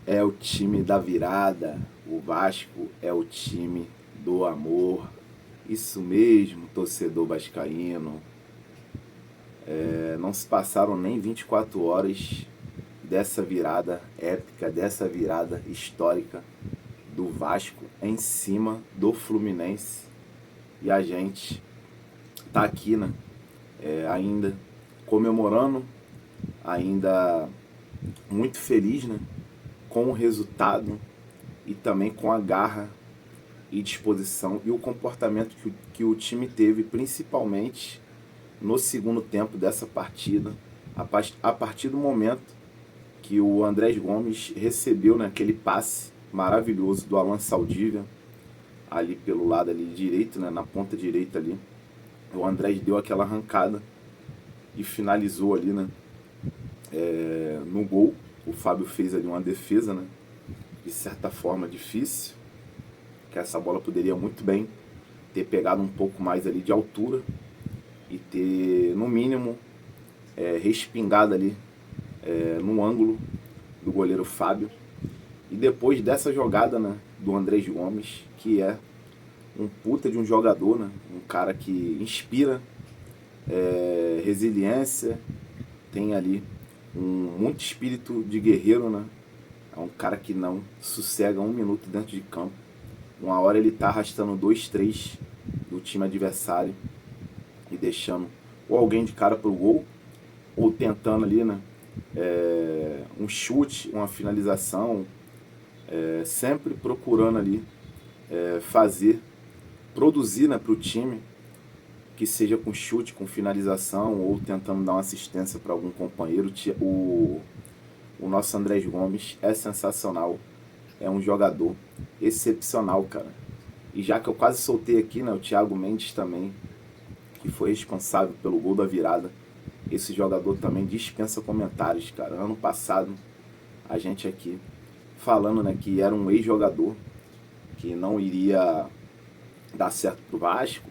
é o time da virada, o Vasco é o time do amor. Isso mesmo, torcedor vascaíno. Não se passaram nem 24 horas dessa virada épica, dessa virada histórica do Vasco em cima do Fluminense. E a gente tá aqui, né? Ainda comemorando, ainda muito feliz, né? Com o resultado e também com a garra e disposição e o comportamento que o time teve, principalmente no segundo tempo dessa partida, a partir do momento que o Andrés Gomes recebeu, né, aquele passe maravilhoso do Alan Saldívia, ali pelo lado ali direito, né, na ponta direita ali. O Andrés deu aquela arrancada e finalizou ali, né, no gol. O Fábio fez ali uma defesa, né, de certa forma difícil, que essa bola poderia muito bem ter pegado um pouco mais ali de altura e ter, no mínimo, respingado ali no ângulo do goleiro Fábio. E depois dessa jogada, né, do Andrés Gomes, que é um puta de um jogador, né, um cara que inspira resiliência, tem ali muito espírito de guerreiro, né? É um cara que não sossega um minuto dentro de campo. Uma hora ele tá arrastando 2, 3 do time adversário e deixando ou alguém de cara pro gol, ou tentando ali, né, um chute, uma finalização, sempre procurando ali produzir, né, pro time, que seja com chute, com finalização, ou tentando dar uma assistência para algum companheiro. O nosso Andrés Gomes é sensacional, é um jogador excepcional, cara. E já que eu quase soltei aqui, né, o Thiago Mendes também, que foi responsável pelo gol da virada, esse jogador também dispensa comentários, cara. Ano passado, a gente aqui falando, né, que era um ex-jogador, que não iria dar certo pro Vasco,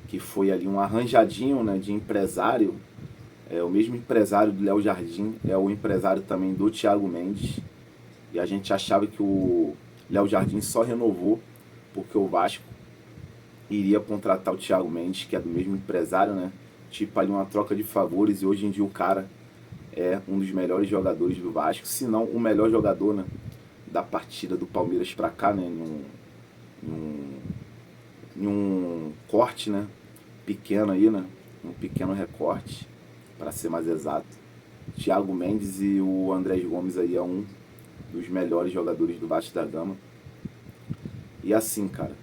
que foi ali um arranjadinho, né, de empresário. O mesmo empresário do Léo Jardim é o empresário também do Thiago Mendes. E a gente achava que o Léo Jardim só renovou porque o Vasco iria contratar o Thiago Mendes, que é do mesmo empresário, né? Tipo ali uma troca de favores, e hoje em dia o cara é um dos melhores jogadores do Vasco, se não o melhor jogador, né, da partida do Palmeiras pra cá, né? Em um corte, né, pequeno aí, né? Um pequeno recorte, para ser mais exato. Thiago Mendes e o Andrés Gomes aí é um dos melhores jogadores do Vasco da Gama. E assim, cara,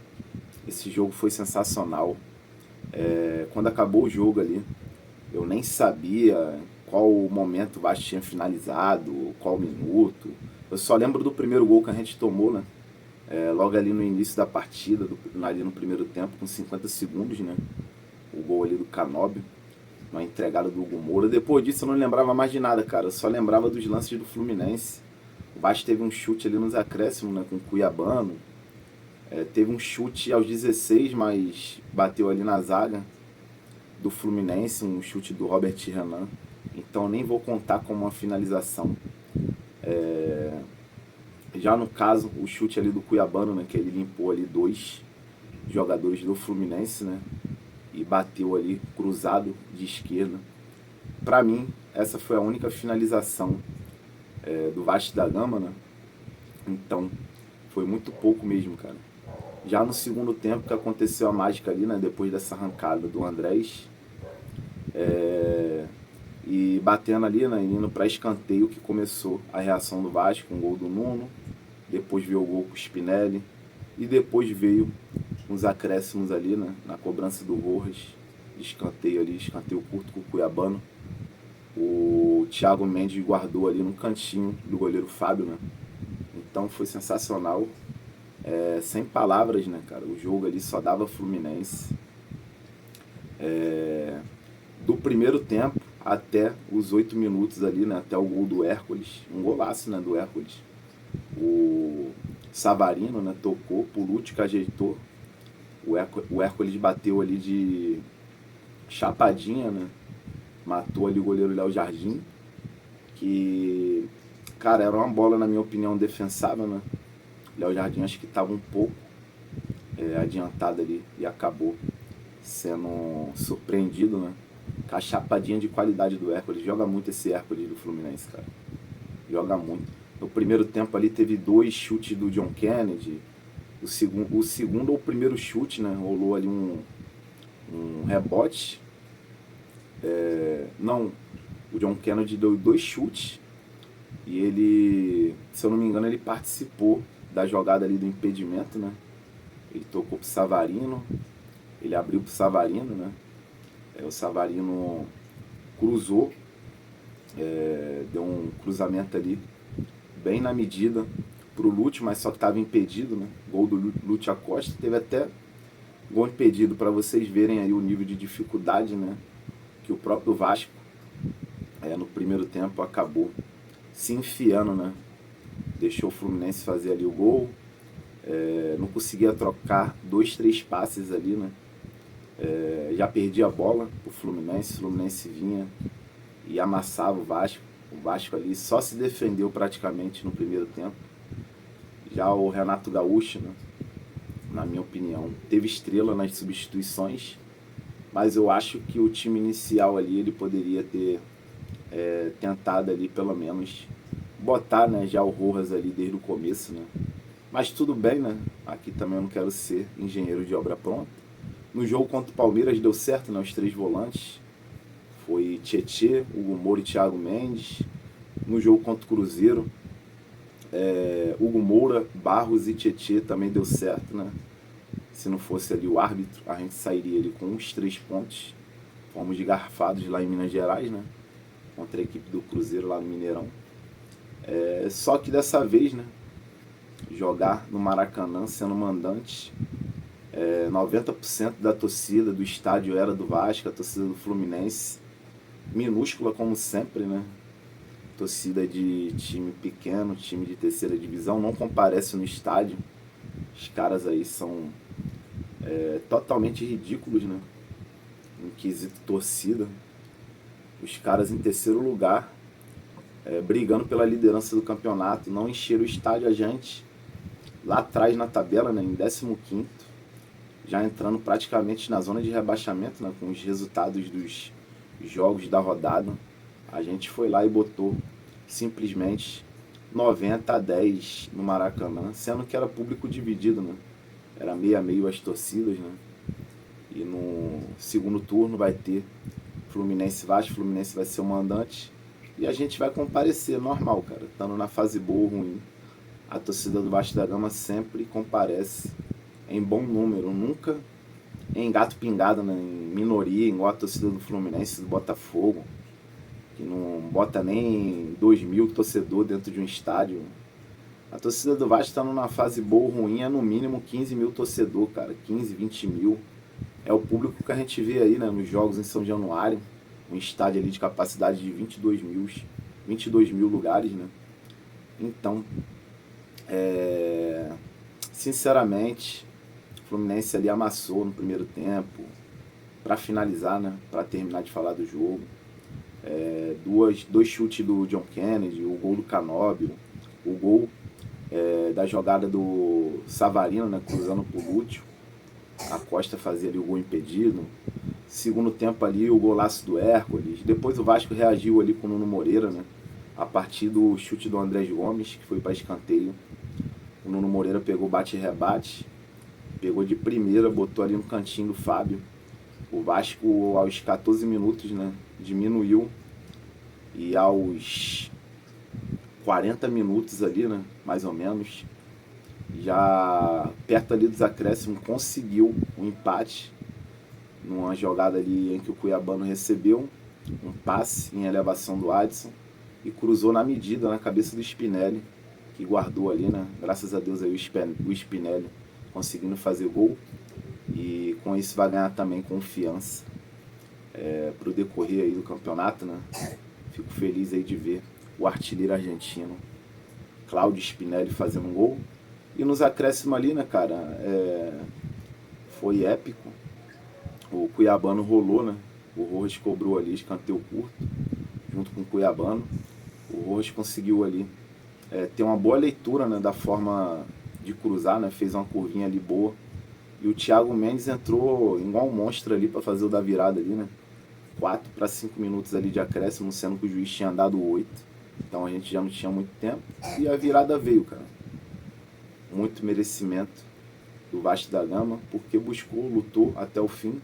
esse jogo foi sensacional. Quando acabou o jogo ali, eu nem sabia qual momento o Vasco tinha finalizado, qual minuto. Eu só lembro do primeiro gol que a gente tomou, né? Logo ali no início da partida, ali no primeiro tempo, com 50 segundos, né? O gol ali do Canóbio, uma entregada do Hugo Moura. Depois disso eu não lembrava mais de nada, cara. Eu só lembrava dos lances do Fluminense. O Vasco teve um chute ali nos acréscimos, né, com o Cuiabano. Teve um chute aos 16, mas bateu ali na zaga do Fluminense, um chute do Robert Renan. Então nem vou contar como uma finalização. Já no caso, o chute ali do Cuiabano, né, que ele limpou ali 2 jogadores do Fluminense, né, e bateu ali cruzado de esquerda. Pra mim, essa foi a única finalização do Vasco da Gama, né? Então, foi muito pouco mesmo, cara. Já no segundo tempo que aconteceu a mágica ali, né? Depois dessa arrancada do Andrés. E batendo ali, né? Indo pra escanteio, que começou a reação do Vasco, com o gol do Nuno. Depois veio o gol com o Spinelli. E depois veio uns acréscimos ali, né? Na cobrança do Rojas. Escanteio ali, escanteio curto com o Cuiabano. O Thiago Mendes guardou ali no cantinho do goleiro Fábio, né? Então foi sensacional. Sem palavras, né, cara? O jogo ali só dava Fluminense. Do primeiro tempo até os 8 minutos ali, né? Até o gol do Hércules. Um golaço, né, do Hércules. O Savarino, né, tocou, Pulútica ajeitou. O Hércules bateu ali de chapadinha, né? Matou ali o goleiro Léo Jardim, que Cara, era uma bola, na minha opinião, defensável, né? Léo Jardim acho que estava um pouco adiantado ali e acabou sendo surpreendido, né? Com a chapadinha de qualidade do Hércules. Joga muito esse Hércules do Fluminense, cara. Joga muito. No primeiro tempo ali teve 2 chutes do John Kennedy. O segundo ou o primeiro chute, né? Rolou ali um rebote. Não, o John Kennedy deu 2 chutes. E ele, se eu não me engano, ele participou da jogada ali do impedimento, né? Ele tocou pro Savarino. Ele abriu pro Savarino, né? O Savarino cruzou. Deu um cruzamento ali bem na medida pro Lute, mas só que estava impedido, né? Gol do Lute Acosta. Teve até gol impedido, para vocês verem aí o nível de dificuldade, né? Que o próprio Vasco no primeiro tempo acabou se enfiando, né? Deixou o Fluminense fazer ali o gol. Não conseguia trocar 2, 3 passes ali, né? Já perdia a bola o Fluminense vinha e amassava o Vasco. O Vasco ali só se defendeu praticamente no primeiro tempo. Já o Renato Gaúcho, né, na minha opinião, teve estrela nas substituições, mas eu acho que o time inicial ali ele poderia ter tentado ali pelo menos botar, né, já o Rojas ali desde o começo, né? Mas tudo bem, né? Aqui também eu não quero ser engenheiro de obra pronta. No jogo contra o Palmeiras deu certo, né? Os 3 volantes. Foi Tietê, Hugo Moura e Thiago Mendes. No jogo contra o Cruzeiro, Hugo Moura, Barros e Tietê também deu certo, né? Se não fosse ali o árbitro, a gente sairia ali com uns 3 pontos. Fomos garfados lá em Minas Gerais, né? Contra a equipe do Cruzeiro lá no Mineirão. Só que dessa vez, né? Jogar no Maracanã sendo mandante. 90% da torcida do estádio era do Vasco, a torcida do Fluminense, minúscula como sempre, né? Torcida de time pequeno, time de terceira divisão, não comparece no estádio. Os caras aí são totalmente ridículos, né? Em quesito torcida. Os caras em terceiro lugar, brigando pela liderança do campeonato, não encheram o estádio. A gente lá atrás na tabela, né, em 15º, já entrando praticamente na zona de rebaixamento, né, com os resultados dos jogos da rodada. A gente foi lá e botou simplesmente 90-10 no Maracanã, sendo que era público dividido, né? Era meio a meio as torcidas, né? E no segundo turno vai ter Fluminense Vasco, Fluminense vai ser o mandante e a gente vai comparecer, normal, cara. Estando na fase boa ou ruim, a torcida do Vasco da Gama sempre comparece em bom número, nunca em gato pingado, né? Em minoria, igual a torcida do Fluminense, do Botafogo, que não bota nem 2.000 torcedores dentro de um estádio. A torcida do Vasco estando na fase boa ou ruim é no mínimo 15.000 torcedores, cara, 15, 20 mil. É o público que a gente vê aí, né, nos jogos em São Januário, um estádio ali de capacidade de 22 mil lugares, né? Então, sinceramente, o Fluminense ali amassou no primeiro tempo. Para finalizar, né, para terminar de falar do jogo, 2 chutes do John Kennedy, o gol do Canóbio, o gol da jogada do Savarino, né, cruzando pro Lúcio. A Costa fazia ali o gol impedido. Segundo tempo ali, o golaço do Hércules. Depois o Vasco reagiu ali com o Nuno Moreira, né, a partir do chute do Andrés Gomes, que foi para escanteio. O Nuno Moreira pegou bate e rebate, pegou de primeira, botou ali no cantinho do Fábio. O Vasco, aos 14 minutos, né, diminuiu, e aos 40 minutos ali, né, mais ou menos, já perto ali dos acréscimos, conseguiu um empate numa jogada ali em que o Cuiabano recebeu um passe em elevação do Adson e cruzou na medida na cabeça do Spinelli, que guardou ali, né? Graças a Deus aí o Spinelli conseguindo fazer gol, e com isso vai ganhar também confiança para o decorrer aí do campeonato, né? Fico feliz aí de ver o artilheiro argentino Cláudio Spinelli fazendo um gol. E nos acréscimos ali, né, cara, foi épico. O Cuiabano rolou, né? O Rojas cobrou ali, escanteio curto, junto com o Cuiabano. O Rojas conseguiu ali tem uma boa leitura, né, da forma de cruzar, né, fez uma curvinha ali boa. E o Thiago Mendes entrou igual um monstro ali para fazer o da virada ali, né? 4 para 5 minutos ali de acréscimo, sendo que o juiz tinha dado 8. Então a gente já não tinha muito tempo. E a virada veio, cara. Muito merecimento do Vasco da Gama, porque buscou, lutou até o fim.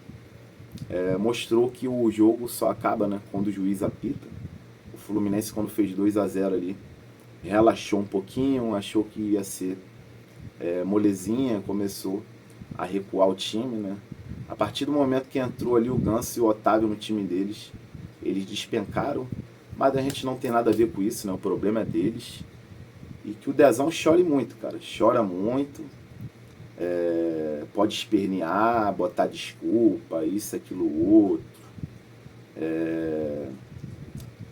Mostrou que o jogo só acaba, né, quando o juiz apita. O Fluminense, quando fez 2-0 ali, relaxou um pouquinho, achou que ia ser molezinha, começou a recuar o time, né? A partir do momento que entrou ali o Ganso e o Otávio no time deles, eles despencaram, mas a gente não tem nada a ver com isso, né? O problema é deles. E que o Dezão chore muito, cara. Chora muito. Pode espernear, botar desculpa, isso, aquilo, outro.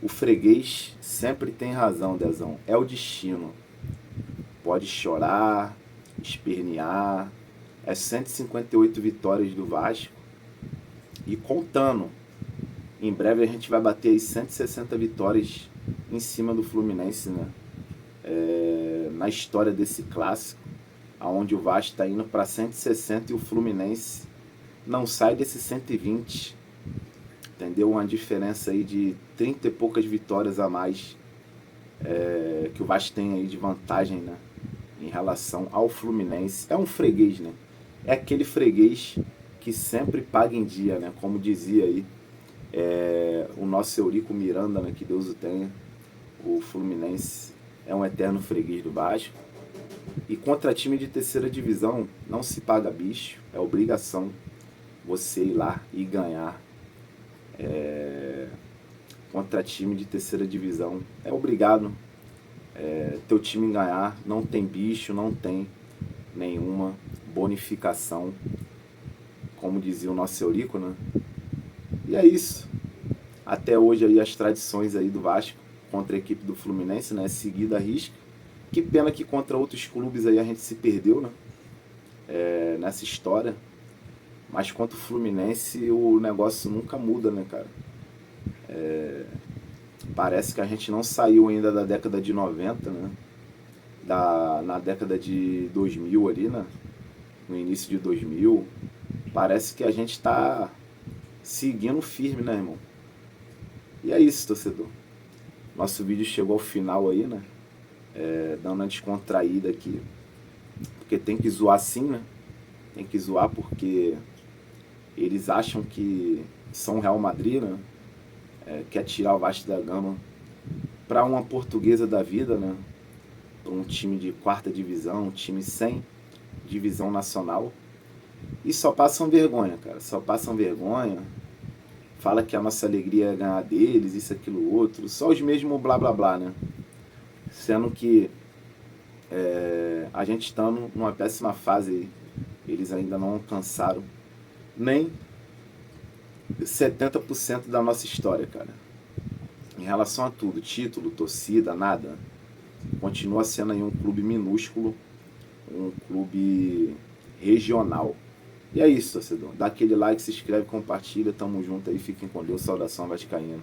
O freguês sempre tem razão, Dezão. É o destino. Pode chorar, espernear. É 158 vitórias do Vasco. E contando. Em breve a gente vai bater aí 160 vitórias em cima do Fluminense, né? Na história desse clássico, onde o Vasco está indo para 160 e o Fluminense não sai desse 120. Entendeu? Uma diferença aí de 30 e poucas vitórias a mais que o Vasco tem aí de vantagem, né, em relação ao Fluminense. É um freguês, né? É aquele freguês que sempre paga em dia, né? Como dizia aí o nosso Eurico Miranda, né, que Deus o tenha. O Fluminense é um eterno freguês do Vasco. E contra time de terceira divisão não se paga bicho, é obrigação você ir lá e ganhar. Contra time de terceira divisão é obrigado teu time ganhar, não tem bicho, não tem nenhuma bonificação, como dizia o nosso Eurico, né? E é isso. Até hoje aí as tradições aí do Vasco contra a equipe do Fluminense, né, seguida a risca. Que pena que contra outros clubes aí a gente se perdeu, né? Nessa história. Mas contra o Fluminense o negócio nunca muda, né, cara? Parece que a gente não saiu ainda da década de 90, né? Na década de 2000 ali, né? No início de 2000. Parece que a gente está seguindo firme, né, irmão? E é isso, torcedor. Nosso vídeo chegou ao final aí, né? Dando uma descontraída aqui. Porque tem que zoar sim, né? Tem que zoar porque eles acham que são o Real Madrid, né? Quer tirar o Vasco da Gama para uma portuguesa da vida, né? Para um time de quarta divisão, um time sem divisão nacional. E só passam vergonha, cara. Só passam vergonha. Fala que a nossa alegria é ganhar deles, isso, aquilo, outro. Só os mesmos blá blá blá, né? Sendo que a gente está numa péssima fase aí. Eles ainda não alcançaram nem 70% da nossa história, cara. Em relação a tudo, título, torcida, nada. Continua sendo aí um clube minúsculo, um clube regional. E é isso, torcedor. Dá aquele like, se inscreve, compartilha. Tamo junto aí. Fiquem com Deus. Saudação vascaína.